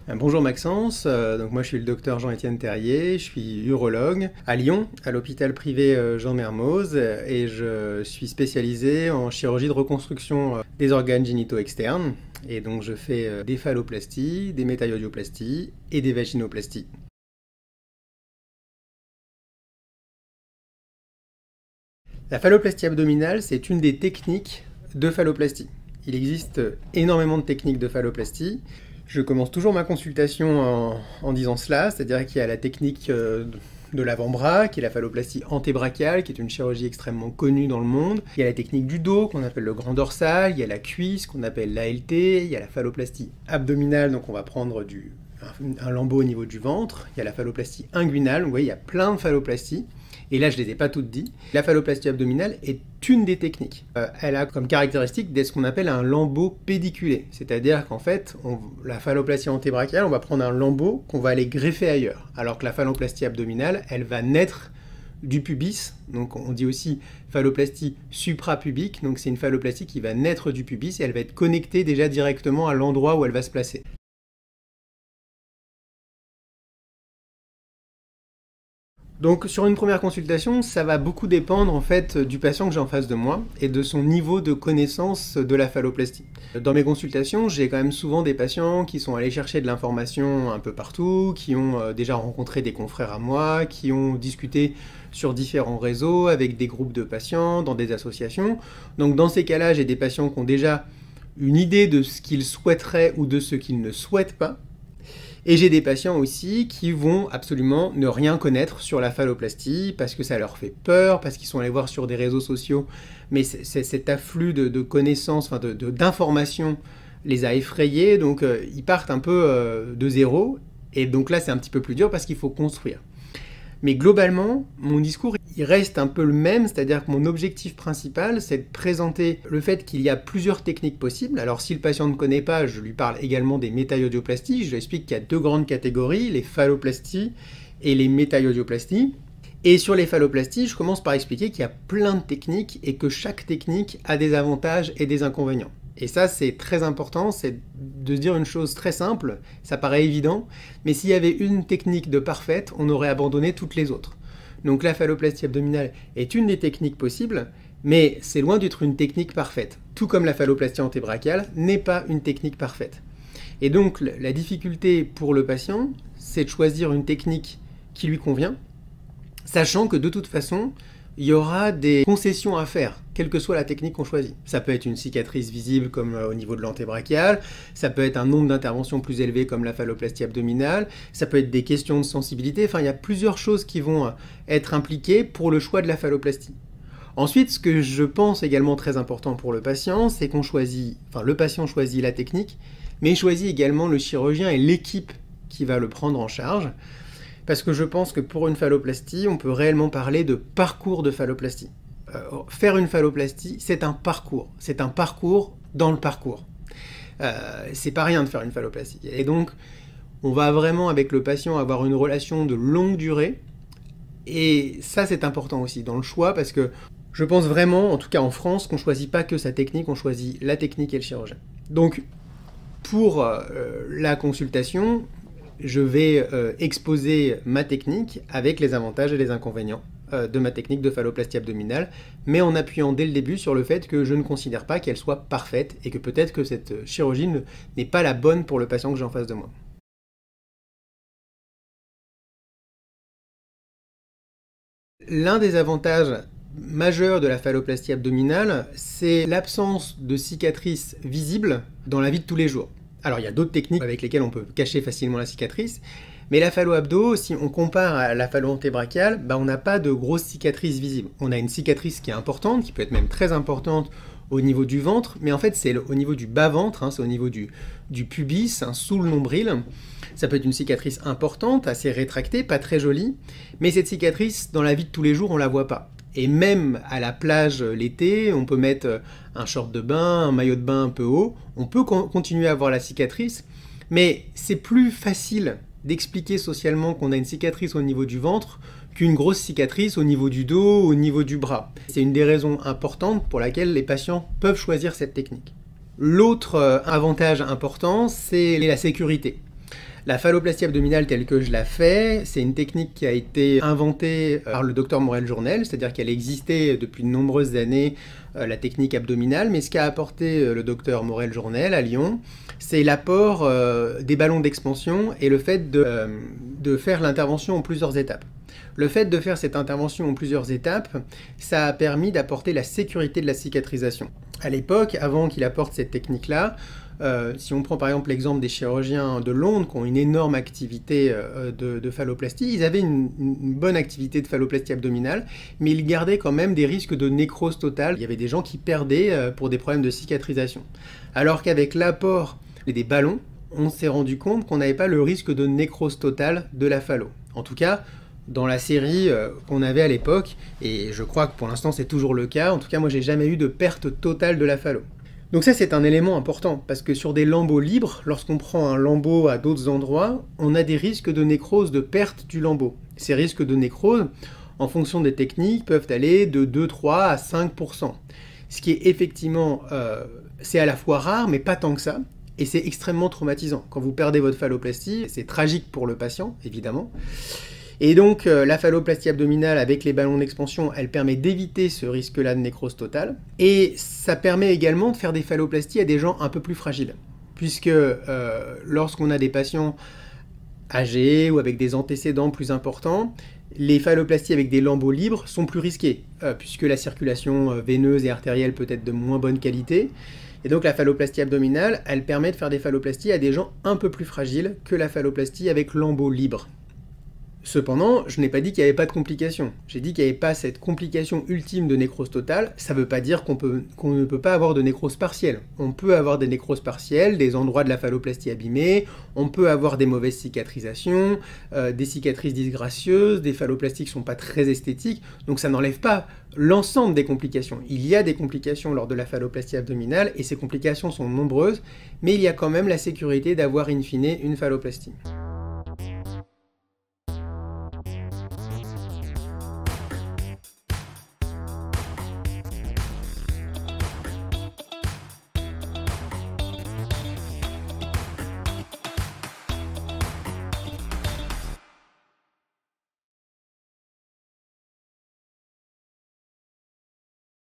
Bonjour Maxence, donc moi je suis le docteur Jean-Étienne Terrier, je suis urologue à Lyon, à l'hôpital privé Jean Mermoz, et je suis spécialisé en chirurgie de reconstruction des organes génitaux externes, et donc je fais des phalloplasties, des métaillodioplasties et des vaginoplasties. La phalloplastie abdominale, c'est une des techniques de phalloplastie. Il existe énormément de techniques de phalloplastie. Je commence toujours ma consultation en disant cela, c'est-à-dire qu'il y a la technique de l'avant-bras, qui est la phalloplastie antébrachiale, qui est une chirurgie extrêmement connue dans le monde. Il y a la technique du dos, qu'on appelle le grand dorsal, il y a la cuisse, qu'on appelle l'ALT, il y a la phalloplastie abdominale, donc on va prendre un lambeau au niveau du ventre, il y a la phalloplastie inguinale, vous voyez, il y a plein de phalloplasties. Et là, je ne les ai pas toutes dites. La phalloplastie abdominale est une des techniques. Elle a comme caractéristique d'être ce qu'on appelle un lambeau pédiculé. C'est-à-dire qu'en fait, la phalloplastie antébrachiale, on va prendre un lambeau qu'on va aller greffer ailleurs. Alors que la phalloplastie abdominale, elle va naître du pubis. Donc on dit aussi phalloplastie suprapubique. Donc c'est une phalloplastie qui va naître du pubis et elle va être connectée déjà directement à l'endroit où elle va se placer. Donc sur une première consultation, ça va beaucoup dépendre en fait du patient que j'ai en face de moi et de son niveau de connaissance de la phalloplastie. Dans mes consultations, j'ai quand même souvent des patients qui sont allés chercher de l'information un peu partout, qui ont déjà rencontré des confrères à moi, qui ont discuté sur différents réseaux avec des groupes de patients, dans des associations. Donc dans ces cas-là, j'ai des patients qui ont déjà une idée de ce qu'ils souhaiteraient ou de ce qu'ils ne souhaitent pas. Et j'ai des patients aussi qui vont absolument ne rien connaître sur la phalloplastie parce que ça leur fait peur, parce qu'ils sont allés voir sur des réseaux sociaux, mais cet afflux de connaissances, enfin d'informations les a effrayés, donc ils partent un peu de zéro, et donc là c'est un petit peu plus dur parce qu'il faut construire. Mais globalement, mon discours, il reste un peu le même, c'est-à-dire que mon objectif principal, c'est de présenter le fait qu'il y a plusieurs techniques possibles. Alors si le patient ne connaît pas, je lui parle également des métaillodioplasties. Je lui explique qu'il y a deux grandes catégories, les phalloplasties et les métaillodioplasties. Et sur les phalloplasties, je commence par expliquer qu'il y a plein de techniques et que chaque technique a des avantages et des inconvénients. Et ça, c'est très important, c'est de se dire une chose très simple, ça paraît évident, mais s'il y avait une technique de parfaite, on aurait abandonné toutes les autres. Donc la phalloplastie abdominale est une des techniques possibles, mais c'est loin d'être une technique parfaite. Tout comme la phalloplastie antébrachiale n'est pas une technique parfaite. Et donc la difficulté pour le patient, c'est de choisir une technique qui lui convient, sachant que de toute façon, il y aura des concessions à faire, quelle que soit la technique qu'on choisit. Ça peut être une cicatrice visible comme au niveau de l'antébrachial, ça peut être un nombre d'interventions plus élevé comme la phalloplastie abdominale, ça peut être des questions de sensibilité, enfin il y a plusieurs choses qui vont être impliquées pour le choix de la phalloplastie. Ensuite, ce que je pense également très important pour le patient, c'est le patient choisit la technique, mais il choisit également le chirurgien et l'équipe qui va le prendre en charge. Parce que je pense que pour une phalloplastie, on peut réellement parler de parcours de phalloplastie. Faire une phalloplastie, c'est un parcours dans le parcours. C'est pas rien de faire une phalloplastie. Et donc, on va vraiment avec le patient avoir une relation de longue durée. Et ça, c'est important aussi dans le choix, parce que je pense vraiment, en tout cas en France, qu'on choisit pas que sa technique, on choisit la technique et le chirurgien. Donc, pour la consultation, je vais exposer ma technique avec les avantages et les inconvénients de ma technique de phalloplastie abdominale, mais en appuyant dès le début sur le fait que je ne considère pas qu'elle soit parfaite et que peut-être que cette chirurgie n'est pas la bonne pour le patient que j'ai en face de moi. L'un des avantages majeurs de la phalloplastie abdominale, c'est l'absence de cicatrices visibles dans la vie de tous les jours. Alors il y a d'autres techniques avec lesquelles on peut cacher facilement la cicatrice, mais la phallo-abdo, si on compare à la phallo-antébrachiale, on n'a pas de grosses cicatrices visibles. On a une cicatrice qui est importante, qui peut être même très importante au niveau du ventre, mais en fait c'est au niveau du bas-ventre, c'est au niveau du pubis, sous le nombril. Ça peut être une cicatrice importante, assez rétractée, pas très jolie, mais cette cicatrice, dans la vie de tous les jours, on la voit pas. Et même à la plage l'été, on peut mettre un short de bain, un maillot de bain un peu haut, on peut continuer à voir la cicatrice, mais c'est plus facile d'expliquer socialement qu'on a une cicatrice au niveau du ventre qu'une grosse cicatrice au niveau du dos, au niveau du bras. C'est une des raisons importantes pour laquelle les patients peuvent choisir cette technique. L'autre avantage important, c'est la sécurité. La phalloplastie abdominale telle que je la fais, c'est une technique qui a été inventée par le docteur Morel-Journel, c'est-à-dire qu'elle existait depuis de nombreuses années, la technique abdominale, mais ce qu'a apporté le docteur Morel-Journel à Lyon, c'est l'apport des ballons d'expansion et le fait de faire l'intervention en plusieurs étapes. Le fait de faire cette intervention en plusieurs étapes, ça a permis d'apporter la sécurité de la cicatrisation. À l'époque, avant qu'il apporte cette technique-là, si on prend par exemple l'exemple des chirurgiens de Londres qui ont une énorme activité de phalloplastie, ils avaient une bonne activité de phalloplastie abdominale, mais ils gardaient quand même des risques de nécrose totale. Il y avait des gens qui perdaient pour des problèmes de cicatrisation. Alors qu'avec l'apport des ballons, on s'est rendu compte qu'on n'avait pas le risque de nécrose totale de la phallo. En tout cas, dans la série qu'on avait à l'époque, et je crois que pour l'instant c'est toujours le cas, en tout cas moi j'ai jamais eu de perte totale de la phallo. Donc ça c'est un élément important, parce que sur des lambeaux libres, lorsqu'on prend un lambeau à d'autres endroits, on a des risques de nécrose, de perte du lambeau. Ces risques de nécrose, en fonction des techniques, peuvent aller de 2, 3 à 5%. Ce qui est effectivement, c'est à la fois rare, mais pas tant que ça, et c'est extrêmement traumatisant. Quand vous perdez votre phalloplastie, c'est tragique pour le patient, évidemment. Et donc la phalloplastie abdominale avec les ballons d'expansion, elle permet d'éviter ce risque-là de nécrose totale. Et ça permet également de faire des phalloplasties à des gens un peu plus fragiles. Puisque lorsqu'on a des patients âgés ou avec des antécédents plus importants, les phalloplasties avec des lambeaux libres sont plus risquées, puisque la circulation veineuse et artérielle peut être de moins bonne qualité. Et donc la phalloplastie abdominale, elle permet de faire des phalloplasties à des gens un peu plus fragiles que la phalloplastie avec lambeaux libres. Cependant, je n'ai pas dit qu'il n'y avait pas de complications. J'ai dit qu'il n'y avait pas cette complication ultime de nécrose totale. Ça ne veut pas dire qu'on ne peut pas avoir de nécrose partielle. On peut avoir des nécroses partielles, des endroits de la phalloplastie abîmés, on peut avoir des mauvaises cicatrisations, des cicatrices disgracieuses, des phalloplasties qui ne sont pas très esthétiques. Donc ça n'enlève pas l'ensemble des complications. Il y a des complications lors de la phalloplastie abdominale et ces complications sont nombreuses, mais il y a quand même la sécurité d'avoir in fine une phalloplastie.